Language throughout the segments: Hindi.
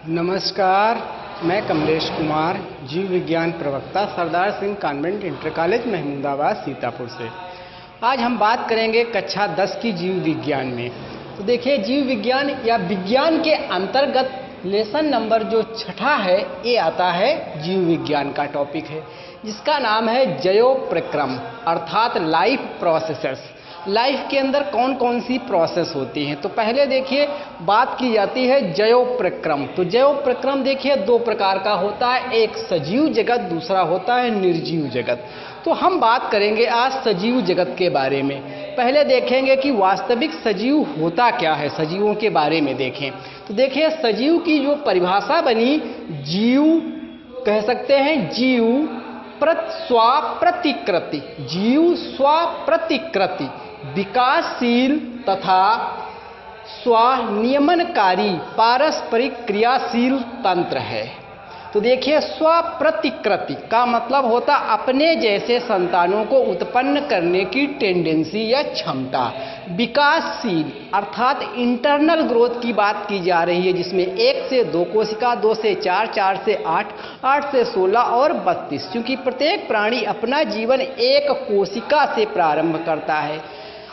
नमस्कार, मैं कमलेश कुमार, जीव विज्ञान प्रवक्ता, Sardar Singh convent inter college Mahmudabad Sitapur से। आज हम बात करेंगे कक्षा 10 की जीव विज्ञान में। तो देखिए, जीव विज्ञान या विज्ञान के अंतर्गत लेसन नंबर जो 6 है, ये आता है जीव विज्ञान का टॉपिक है, जिसका नाम है जैव प्रक्रम अर्थात लाइफ प्रोसेसर्स। लाइफ के अंदर कौन कौन सी प्रोसेस होती हैं। तो पहले देखिए बात की जाती है जैव प्रक्रम। तो जैव प्रक्रम देखिए 2 प्रकार का होता है, एक सजीव जगत, दूसरा होता है निर्जीव जगत। तो हम बात करेंगे आज सजीव जगत के बारे में। पहले देखेंगे कि वास्तविक सजीव होता क्या है, सजीवों के बारे में देखें। तो देखिए सजीव की जो परिभाषा बनी, जीव कह सकते हैं, जीव स्वप्रतिकृति, जीव स्वप्रतिकृति, विकासशील तथा स्वनियमनकारी पारस्परिक क्रियाशील तंत्र है। तो देखिए स्वप्रतिकृति का मतलब होता अपने जैसे संतानों को उत्पन्न करने की टेंडेंसी या क्षमता। विकासशील अर्थात इंटरनल ग्रोथ की बात की जा रही है, जिसमें 1 से 2 कोशिका, 2 से 4, 4 से 8, 8 से 16 और 32, क्योंकि प्रत्येक प्राणी अपना जीवन एक कोशिका से प्रारंभ करता है।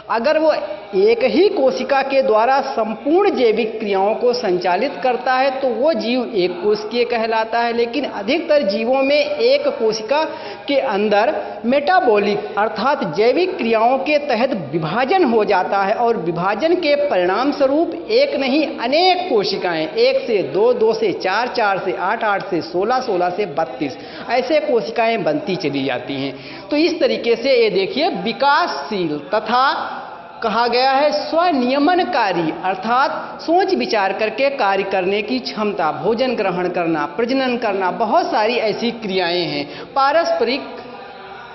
अगर वो एक ही कोशिका के द्वारा संपूर्ण जैविक क्रियाओं को संचालित करता है तो वो जीव एक कोशिकीय कहलाता है। लेकिन अधिकतर जीवों में एक कोशिका के अंदर मेटाबॉलिक अर्थात जैविक क्रियाओं के तहत विभाजन हो जाता है, और विभाजन के परिणाम स्वरूप एक नहीं अनेक कोशिकाएं, 1 से 2, 2 से 4, 4 से 8, 8 से 16, 16 से 32 ऐसे कोशिकाएं बनती चली जाती हैं। तो इस तरीके से ये देखिए विकासशील तथा कहा गया है स्वनियमनकारी अर्थात सोच विचार करके कार्य करने की क्षमता, भोजन ग्रहण करना, प्रजनन करना, बहुत सारी ऐसी क्रियाएं हैं। पारस्परिक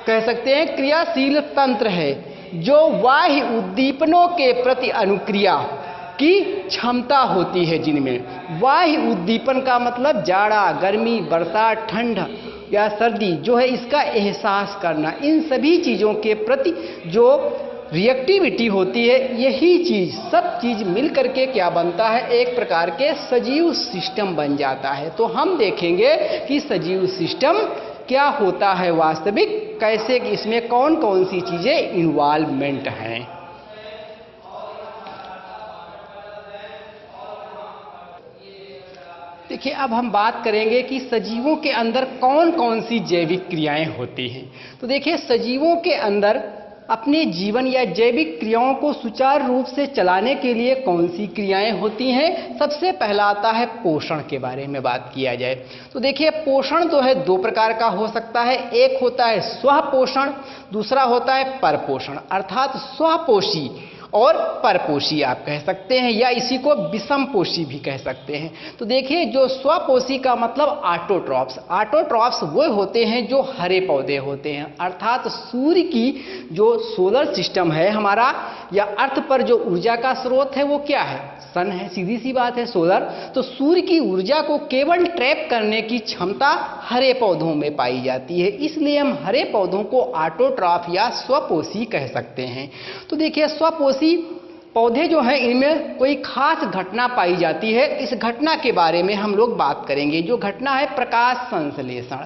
कह सकते हैं क्रियाशील तंत्र है, जो बाह्य उद्दीपनों के प्रति अनुक्रिया की क्षमता होती है, जिनमें बाह्य उद्दीपन का मतलब जाड़ा, गर्मी, बरसात, ठंड या सर्दी जो है, इसका एहसास करना, इन सभी चीज़ों के प्रति जो रिएक्टिविटी होती है, यही चीज़ सब चीज़ मिल करके क्या बनता है, एक प्रकार के सजीव सिस्टम बन जाता है। तो हम देखेंगे कि सजीव सिस्टम क्या होता है वास्तविक, कैसे कि इसमें कौन कौन सी चीज़ें इन्वॉल्वमेंट हैं। देखिए अब हम बात करेंगे कि सजीवों के अंदर कौन कौन सी जैविक क्रियाएं होती हैं। तो देखिए सजीवों के अंदर अपने जीवन या जैविक क्रियाओं को सुचारू रूप से चलाने के लिए कौन सी क्रियाएं होती हैं। सबसे पहला आता है पोषण के बारे में बात किया जाए। तो देखिए पोषण जो है 2 प्रकार का हो सकता है, एक होता है स्वपोषण, दूसरा होता है परपोषण अर्थात स्वपोषी और परपोषी आप कह सकते हैं, या इसी को विषमपोषी भी कह सकते हैं। तो देखिए जो स्वपोषी का मतलब ऑटोट्रॉफ्स, ऑटोट्रॉफ्स वो होते हैं जो हरे पौधे होते हैं, अर्थात सूर्य की जो सोलर सिस्टम है हमारा या अर्थ पर जो ऊर्जा का स्रोत है वो क्या है, सन है, सीधी सी बात है सोलर। तो सूर्य की ऊर्जा को केवल ट्रैप करने की क्षमता हरे पौधों में पाई जाती है, इसलिए हम हरे पौधों को ऑटोट्रॉफ या स्वपोषी कह सकते हैं। तो देखिए स्वपोषी पौधे जो हैं इनमें कोई खास घटना पाई जाती है, इस घटना के बारे में हम लोग बात करेंगे। जो घटना है प्रकाश संश्लेषण।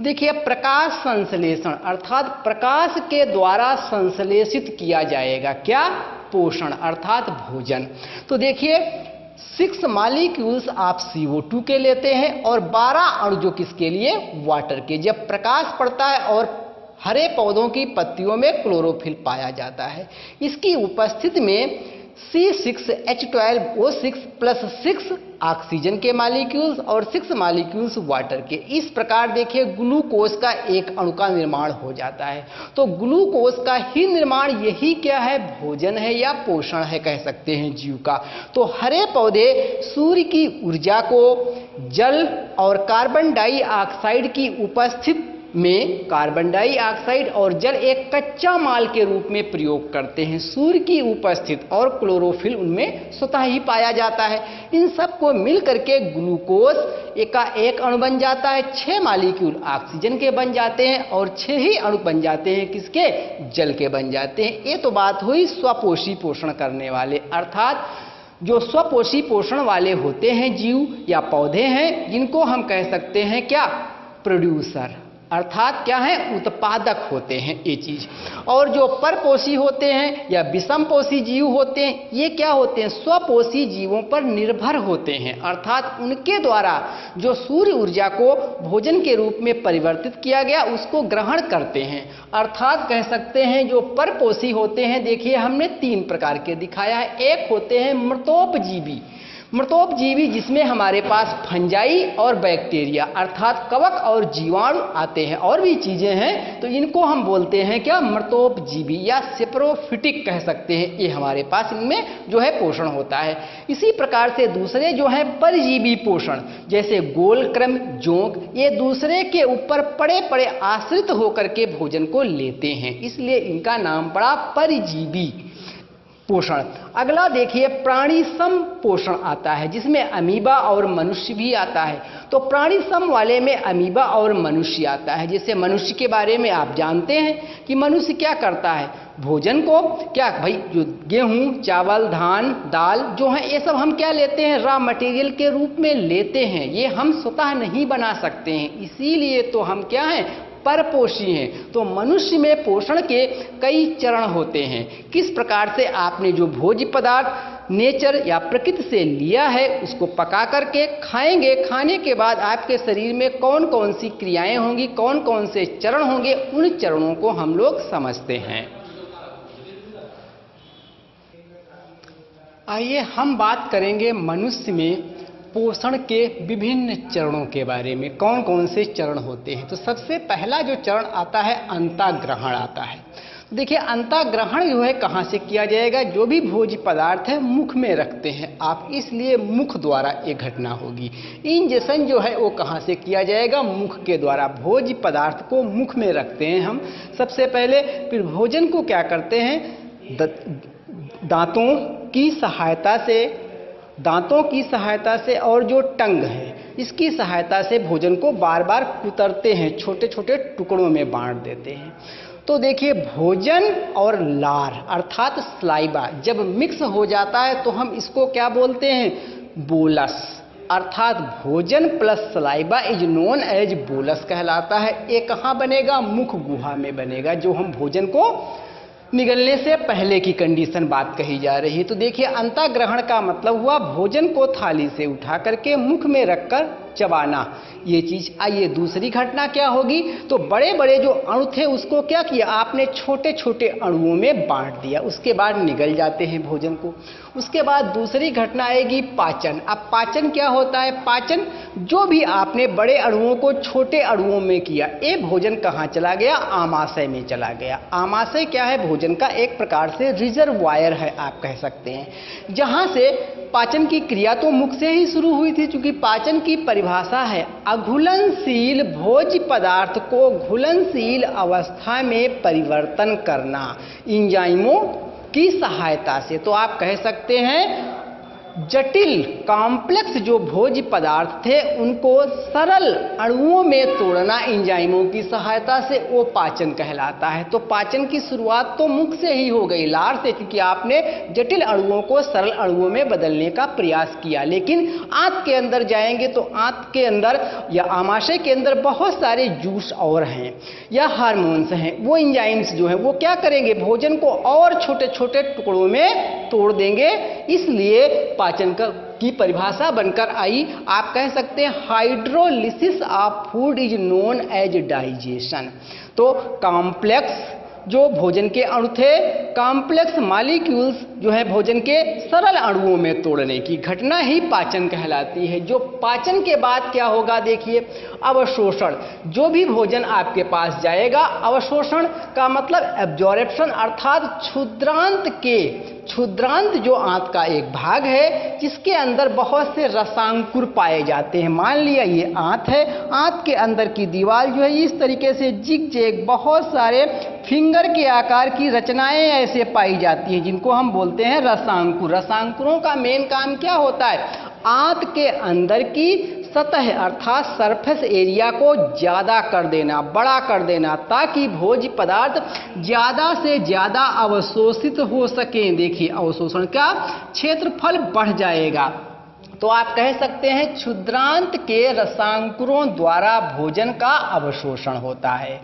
देखिए प्रकाश संश्लेषण अर्थात प्रकाश के द्वारा संश्लेषित किया जाएगा क्या, पोषण अर्थात भोजन। तो देखिए 6 मॉलिक्यूल्स आप CO2 के लेते हैं और 12 अणु जो किसके लिए, वाटर के। जब प्रकाश पड़ता है और हरे पौधों की पत्तियों में क्लोरोफिल पाया जाता है, इसकी उपस्थिति में C6H12O6 प्लस 6 ऑक्सीजन के मॉलिक्यूल्स और 6 मॉलिक्यूल्स वाटर के। इस प्रकार देखिए ग्लूकोज का एक अणु का निर्माण हो जाता है। तो ग्लूकोज का ही निर्माण यही क्या है, भोजन है या पोषण है कह सकते हैं जीव का। तो हरे पौधे सूर्य की ऊर्जा को जल और कार्बन डाइऑक्साइड की उपस्थिति में कार्बन डाइऑक्साइड और जल एक कच्चा माल के रूप में प्रयोग करते हैं। सूर्य की उपस्थिति और क्लोरोफिल उनमें स्वतः ही पाया जाता है। इन सब को मिल करके ग्लूकोज का एक अणु बन जाता है, 6 मॉलिक्यूल ऑक्सीजन के बन जाते हैं और 6 ही अणु बन जाते हैं किसके, जल के बन जाते हैं। ये तो बात हुई स्वपोषी पोषण करने वाले, अर्थात जो स्वपोषी पोषण वाले होते हैं जीव या पौधे हैं, जिनको हम कह सकते हैं क्या, प्रोड्यूसर, अर्थात क्या है, उत्पादक होते हैं ये चीज। और जो परपोषी होते हैं या विषमपोषी जीव होते हैं, ये क्या होते हैं, स्वपोषी जीवों पर निर्भर होते हैं, अर्थात उनके द्वारा जो सूर्य ऊर्जा को भोजन के रूप में परिवर्तित किया गया उसको ग्रहण करते हैं। अर्थात कह सकते हैं जो परपोषी होते हैं, देखिए हमने 3 प्रकार के दिखाया है। एक होते हैं मृतोपजीवी, मृतोपजीवी जिसमें हमारे पास फंजाई और बैक्टीरिया अर्थात कवक और जीवाणु आते हैं, और भी चीजें हैं, तो इनको हम बोलते हैं क्या, मृतोपजीवी या सेप्रोफिटिक कह सकते हैं। ये हमारे पास इनमें जो है पोषण होता है। इसी प्रकार से दूसरे जो है परजीवी पोषण, जैसे गोलक्रम, जोंक, ये दूसरे के ऊपर पड़े पड़े आश्रित होकर के भोजन को लेते हैं, इसलिए इनका नाम पड़ा परजीवी पोषण। अगला देखिए प्राणी सम पोषण आता है, जिसमें अमीबा और मनुष्य भी आता है। तो प्राणी सम वाले में अमीबा और मनुष्य आता है। जैसे मनुष्य के बारे में आप जानते हैं कि मनुष्य क्या करता है, भोजन को क्या भाई, जो गेहूं, चावल, धान, दाल जो है ये सब हम क्या लेते हैं, रॉ मटेरियल के रूप में लेते हैं, ये हम स्वतः नहीं बना सकते हैं, इसीलिए तो हम क्या हैं, परपोषी हैं। तो मनुष्य में पोषण के कई चरण होते हैं। किस प्रकार से आपने जो भोज्य पदार्थ नेचर या प्रकृति से लिया है उसको पका करके खाएंगे, खाने के बाद आपके शरीर में कौन कौन सी क्रियाएं होंगी, कौन कौन से चरण होंगे, उन चरणों को हम लोग समझते हैं। आइए हम बात करेंगे मनुष्य में पोषण के विभिन्न चरणों के बारे में, कौन कौन से चरण होते हैं। तो सबसे पहला जो चरण आता है अंतःग्रहण आता है। देखिए अंतःग्रहण जो है कहाँ से किया जाएगा, जो भी भोज्य पदार्थ है मुख में रखते हैं आप, इसलिए मुख द्वारा ये घटना होगी। इंजेक्शन जो है वो कहाँ से किया जाएगा, मुख के द्वारा। भोज्य पदार्थ को मुख में रखते हैं हम सबसे पहले, फिर भोजन को क्या करते हैं, दांतों की सहायता से और जो टंग है इसकी सहायता से भोजन को बार बार कुतरते हैं, छोटे छोटे टुकड़ों में बांट देते हैं। तो देखिए भोजन और लार अर्थात स्लाइबा जब मिक्स हो जाता है तो हम इसको क्या बोलते हैं, बोलस, अर्थात भोजन plus saliva is known as bolus कहलाता है। ये कहाँ बनेगा, मुख गुहा में बनेगा, जो हम भोजन को निगलने से पहले की कंडीशन बात कही जा रही है। तो देखिए अंतःग्रहण का मतलब हुआ भोजन को थाली से उठा करके मुख में रखकर चबाना, ये चीज। आइए दूसरी घटना क्या होगी, तो बड़े बड़े जो अणु थे उसको क्या किया आपने, छोटे छोटे अणुओं में बांट दिया, उसके बाद निगल जाते हैं भोजन को। उसके बाद दूसरी घटना आएगी पाचन। अब पाचन क्या होता है, पाचन जो भी आपने बड़े अणुओं को छोटे अणुओं में किया, ये भोजन कहाँ चला गया, आमाशय में चला गया। आमाशय क्या है, भोजन का एक प्रकार से रिजर्वायर है आप कह सकते हैं, जहाँ से पाचन की क्रिया तो मुख से ही शुरू हुई थी, क्योंकि पाचन की परिभाषा है अघुलनशील भोज्य पदार्थ को घुलनशील अवस्था में परिवर्तन करना एंजाइमों की सहायता से। तो आप कह सकते हैं जटिल कॉम्प्लेक्स जो भोज्य पदार्थ थे उनको सरल अणुओं में तोड़ना एंजाइमों की सहायता से, वो पाचन कहलाता है। तो पाचन की शुरुआत तो मुख से ही हो गई, लार से, क्योंकि आपने जटिल अणुओं को सरल अणुओं में बदलने का प्रयास किया। लेकिन आंत के अंदर जाएंगे तो आंत के अंदर या आमाशय के अंदर बहुत सारे जूस और हैं या हार्मोन्स हैं, वो एंजाइम्स जो हैं वो क्या करेंगे, भोजन को और छोटे छोटे टुकड़ों में तोड़ देंगे। इसलिए पाचन की परिभाषा बनकर आई, आप कह सकते हैं hydrolysis of food is known as digestion. तो कॉम्प्लेक्स जो भोजन के अणु थे, कॉम्प्लेक्स मॉलिक्यूल्स जो है भोजन के सरल अणुओं में तोड़ने की घटना ही पाचन कहलाती है। जो पाचन के बाद क्या होगा, देखिए अवशोषण। जो भी भोजन आपके पास जाएगा, अवशोषण का मतलब एब्जॉर्प्शन, अर्थात क्षुद्रांत जो आंत का एक भाग है जिसके अंदर बहुत से रसांकुर पाए जाते हैं। मान लिया ये आंत है, आंत के अंदर की दीवार जो है इस तरीके से जिग-जैग बहुत सारे फिंगर के आकार की रचनाएं ऐसे पाई जाती हैं जिनको हम बोलते हैं रसांकुर। रसांकुरों का मेन काम क्या होता है, आंत के अंदर की सतह अर्थात सरफेस एरिया को ज़्यादा कर देना, बड़ा कर देना, ताकि भोज्य पदार्थ ज़्यादा से ज़्यादा अवशोषित हो सकें। देखिए अवशोषण का क्षेत्रफल बढ़ जाएगा। तो आप कह सकते हैं क्षुद्रांत के रसांकुरों द्वारा भोजन का अवशोषण होता है।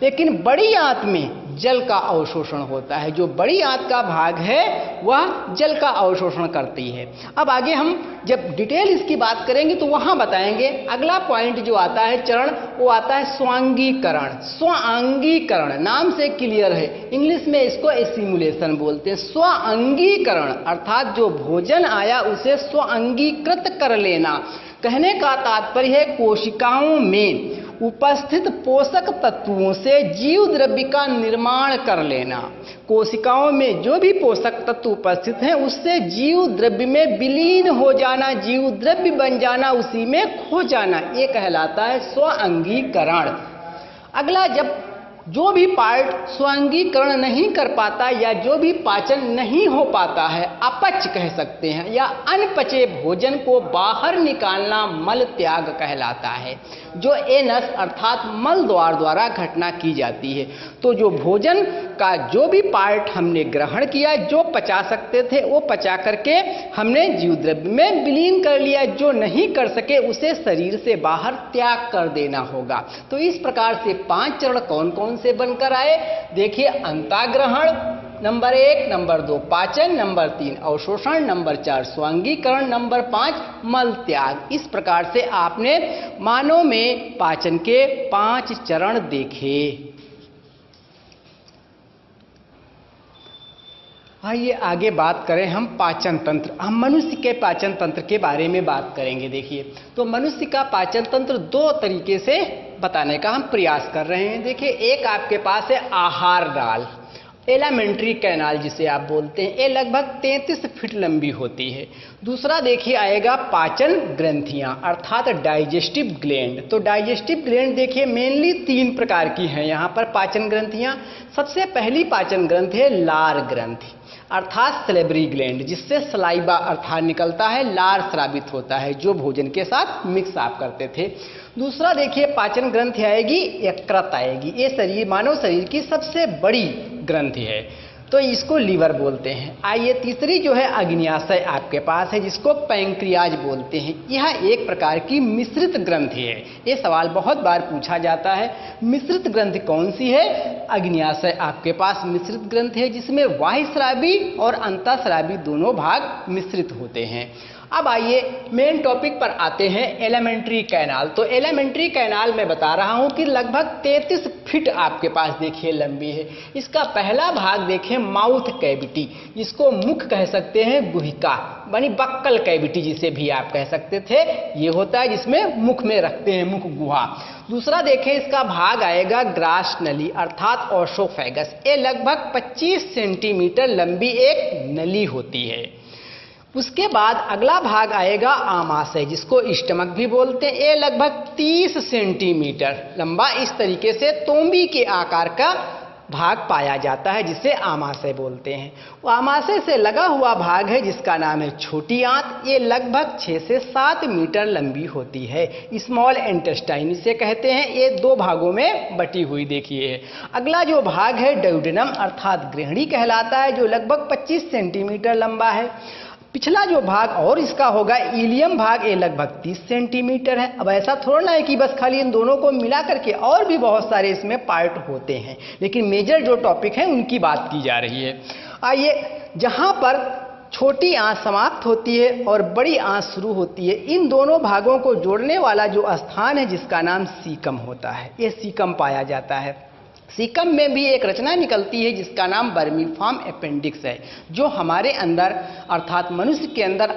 लेकिन बड़ी आंत में जल का अवशोषण होता है। जो बड़ी आंत का भाग है वह जल का अवशोषण करती है। अब आगे हम जब डिटेल इसकी बात करेंगे तो वहां बताएंगे। अगला पॉइंट जो आता है चरण, वो आता है स्वांगीकरण। स्वांगीकरण नाम से क्लियर है, इंग्लिश में इसको एसिमुलेशन बोलते हैं। स्वांगीकरण अर्थात जो भोजन आया उसे स्वांगीकृत कर लेना। कहने का तात्पर्य है कोशिकाओं में उपस्थित पोषक तत्वों से जीव द्रव्य का निर्माण कर लेना। कोशिकाओं में जो भी पोषक तत्व उपस्थित हैं उससे जीव द्रव्य में विलीन हो जाना, जीव द्रव्य बन जाना, उसी में खो जाना, ये कहलाता है स्वांगीकरण। अगला, जब जो भी पार्ट स्वांगीकरण नहीं कर पाता या जो भी पाचन नहीं हो पाता है, अपच कह सकते हैं, या अनपचे भोजन को बाहर निकालना मल त्याग कहलाता है, जो एनस अर्थात मल द्वारा घटना की जाती है। तो जो भोजन का जो भी पार्ट हमने ग्रहण किया, जो पचा सकते थे वो पचा करके हमने जीव द्रव्य में विलीन कर लिया, जो नहीं कर सके उसे शरीर से बाहर त्याग कर देना होगा। तो इस प्रकार से 5 चरण कौन कौन से बनकर आए, देखिए अंताग्रहण नंबर 1, नंबर 2 पाचन, नंबर 3 अवशोषण, नंबर 4 स्वांगीकरण, नंबर 5 मल त्याग। इस प्रकार से आपने मानव में पाचन के 5 चरण देखे। आइए आगे बात करें हम पाचन तंत्र। हम मनुष्य के पाचन तंत्र के बारे में बात करेंगे। देखिए, तो मनुष्य का पाचन तंत्र 2 तरीके से बताने का हम प्रयास कर रहे हैं। देखिए, एक आपके पास है आहार नाल, एलिमेंट्री कैनाल जिसे आप बोलते हैं, ये लगभग 33 फीट लंबी होती है। दूसरा देखिए आएगा पाचन ग्रंथियां अर्थात डाइजेस्टिव ग्लैंड। तो डाइजेस्टिव ग्लैंड देखिए मेनली 3 प्रकार की हैं यहाँ पर पाचन ग्रंथियां। सबसे पहली पाचन ग्रंथि है लार ग्रंथि अर्थात सलेबरी ग्लैंड, जिससे सलाइबा अर्थात निकलता है, लार स्रावित होता है, जो भोजन के साथ मिक्स आप करते थे। दूसरा देखिए पाचन ग्रंथि आएगी यकृत आएगी। ये शरीर मानव शरीर की सबसे बड़ी ग्रंथि है, तो इसको लीवर बोलते हैं। आइए तीसरी जो है अग्न्याशय आपके पास है, जिसको पैंक्रियाज बोलते हैं। यह एक प्रकार की मिश्रित ग्रंथि है। ये सवाल बहुत बार पूछा जाता है, मिश्रित ग्रंथि कौन सी है? अग्न्याशय आपके पास मिश्रित ग्रंथि है, जिसमें बाह्यस्रावी और अंतःस्रावी दोनों भाग मिश्रित होते हैं। अब आइए मेन टॉपिक पर आते हैं, एलिमेंट्री कैनाल। तो एलिमेंट्री कैनाल मैं बता रहा हूं कि लगभग 33 फीट आपके पास देखिए लंबी है। इसका पहला भाग देखिए माउथ कैविटी, जिसको मुख कह सकते हैं, गुहिका यानी बक्कल कैविटी जिसे भी आप कह सकते थे, ये होता है जिसमें मुख में रखते हैं, मुख गुहा। दूसरा देखें इसका भाग आएगा ग्रास नली अर्थात ओसोफेगस। ये लगभग 25 सेंटीमीटर लंबी एक नली होती है। उसके बाद अगला भाग आएगा आमाशय, जिसको स्टमक भी बोलते हैं। ये लगभग 30 सेंटीमीटर लंबा इस तरीके से तोंबी के आकार का भाग पाया जाता है, जिसे आमाशय बोलते हैं। वो आमाशय से लगा हुआ भाग है जिसका नाम है छोटी आंत। ये लगभग 6 से 7 मीटर लंबी होती है। स्मॉल इंटेस्टाइन इसे कहते हैं। ये 2 भागों में बटी हुई देखिए। अगला जो भाग है ड्यूडेनम अर्थात गृहिणी कहलाता है, जो लगभग 25 सेंटीमीटर लंबा है। पिछला जो भाग और इसका होगा इलियम भाग, ये लगभग 30 सेंटीमीटर है। अब ऐसा थोड़ा ना है कि बस खाली इन दोनों को मिला करके, और भी बहुत सारे इसमें पार्ट होते हैं, लेकिन मेजर जो टॉपिक है उनकी बात की जा रही है। आइए, जहां पर छोटी आंत समाप्त होती है और बड़ी आंत शुरू होती है, इन दोनों भागों को जोड़ने वाला जो स्थान है जिसका नाम सीकम होता है, ये सीकम पाया जाता है। सीकम में भी एक रचना निकलती है जिसका नाम वर्मीफॉर्म अपेंडिक्स है, जो हमारे अंदर अर्थात मनुष्य के अंदर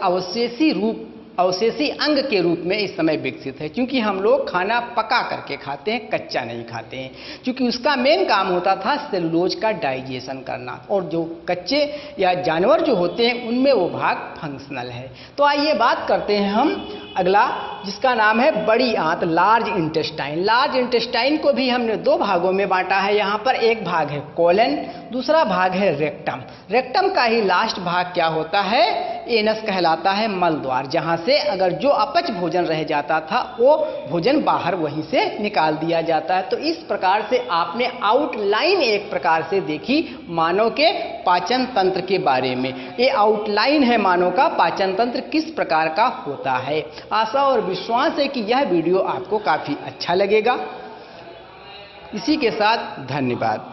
अवशेषी अंग के रूप में इस समय विकसित है। क्योंकि हम लोग खाना पका करके खाते हैं, कच्चा नहीं खाते हैं, क्योंकि उसका मेन काम होता था सेलुलोज का डाइजेशन करना, और जो कच्चे या जानवर जो होते हैं उनमें वो भाग फंक्शनल है। तो आइए बात करते हैं हम अगला, जिसका नाम है बड़ी आंत लार्ज इंटेस्टाइन। लार्ज इंटेस्टाइन को भी हमने 2 भागों में बांटा है। यहाँ पर एक भाग है कोलन, दूसरा भाग है रेक्टम। रेक्टम का ही लास्ट भाग क्या होता है? एनस कहलाता है मल द्वार, जहाँ से अगर जो अपच भोजन रह जाता था वो भोजन बाहर वहीं से निकाल दिया जाता है। तो इस प्रकार से आपने आउटलाइन एक प्रकार से देखी मानव के पाचन तंत्र के बारे में। ये आउटलाइन है मानव का पाचन तंत्र किस प्रकार का होता है। आशा और विश्वास है कि यह वीडियो आपको काफ़ी अच्छा लगेगा। इसी के साथ धन्यवाद।